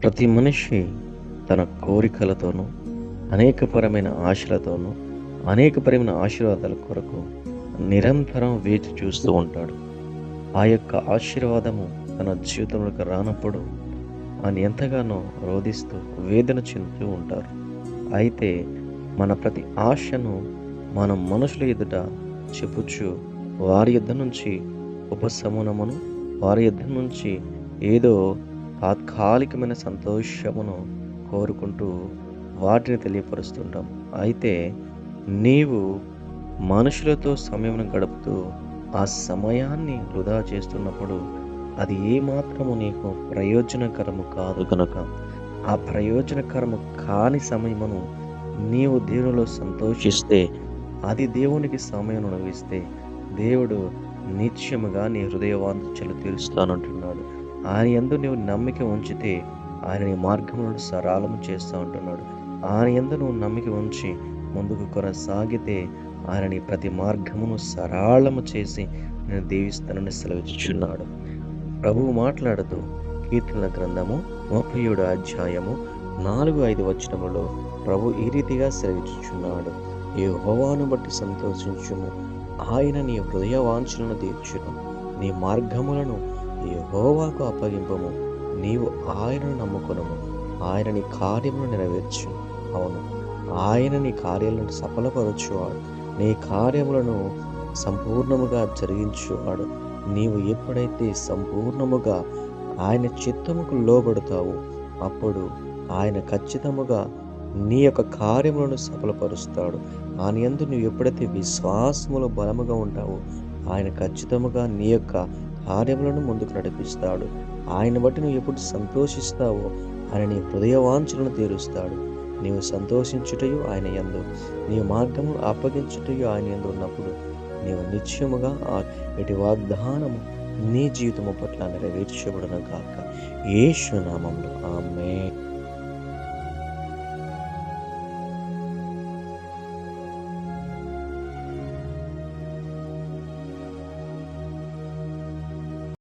ప్రతి మనిషి తన కోరికలతోనూ, అనేకపరమైన ఆశలతోనూ, అనేకపరమైన ఆశీర్వాదాల కొరకు నిరంతరం వేచి చూస్తూ ఉంటాడు. ఆ యొక్క ఆశీర్వాదము తన జీవితంలోకి రానప్పుడు ఆయన ఎంతగానో రోదిస్తూ, వేదన చెందుతూ ఉంటారు. అయితే మన ప్రతి ఆశను మనం మనుషుల ఎదుట చెప్పుచు, వారి యొద్ద నుంచి ఉపశమనమును, వారి యొద్ద నుంచి ఏదో తాత్కాలికమైన సంతోషమును కోరుకుంటూ వాటిని తెలియపరుస్తుంటాం. అయితే నీవు మనుషులతో సమయమును గడుపుతూ ఆ సమయాన్ని వృధా చేస్తున్నప్పుడు అది ఏమాత్రము నీకు ప్రయోజనకరము కాదు గనుక, ఆ ప్రయోజనకరము కాని సమయమును నీవు దేవునిలో సంతోషిస్తే, అది దేవునికి సమయమును ఇస్తే, దేవుడు నిత్యముగా నీ హృదయ వాంఛలు తీరుస్తానంటున్నాడు. ఆయన యందు నీవు నమ్మిక ఉంచితే ఆయన నీ మార్గములను సరళము చేస్తా ఉంటున్నాడు. ఆయన యందు నువ్వు నమ్మిక ఉంచి ముందుకు కొనసాగితే ఆయన నీ ప్రతి మార్గమును సరళము చేసి నేను దీవిస్తానని సెలవిచ్చుచున్నాడు. ప్రభువు మాట్లాడుతూ కీర్తనల గ్రంథము 37 అధ్యాయము 4-5 వచనములో ప్రభు ఈ రీతిగా సెలవిచ్చుచున్నాడు. యెహోవాను బట్టి సంతోషించుము, ఆయన నీ హృదయ వాంఛలను తీర్చును. నీ మార్గములను యెహోవాకు అప్పగింపుము, నీవు ఆయనను నమ్ముకొనుము, ఆయన నీ కార్యమును నెరవేర్చును. అవును, ఆయన నీ కార్యాలను సఫలపరచువాడు, నీ కార్యములను సంపూర్ణముగా జరిగించువాడు. నీవు ఎప్పుడైతే సంపూర్ణముగా ఆయన చిత్తముకు లోబడతావో అప్పుడు ఆయన ఖచ్చితముగా నీ యొక్క కార్యములను సఫలపరుస్తాడు. ఆయన యందు నువ్వు ఎప్పుడైతే విశ్వాసములో బలముగా ఉంటావో ఆయన ఖచ్చితముగా నీ యొక్క కార్యములను ముందుకు నడిపిస్తాడు. ఆయన బట్టి నువ్వు ఎప్పుడు సంతోషిస్తావో ఆయన నీ హృదయ వాంఛలను తీరుస్తాడు. నీవు సంతోషించుటయు ఆయన యందు, నీ మార్గము అప్పగించుటయు ఆయన యందు ఉన్నప్పుడు నీవు నిశ్చయముగా ఇటు వాగ్దానము నీ జీవితము పట్ల నెరవేర్చబడును గాక. యేసు నామములో ఆమేన్.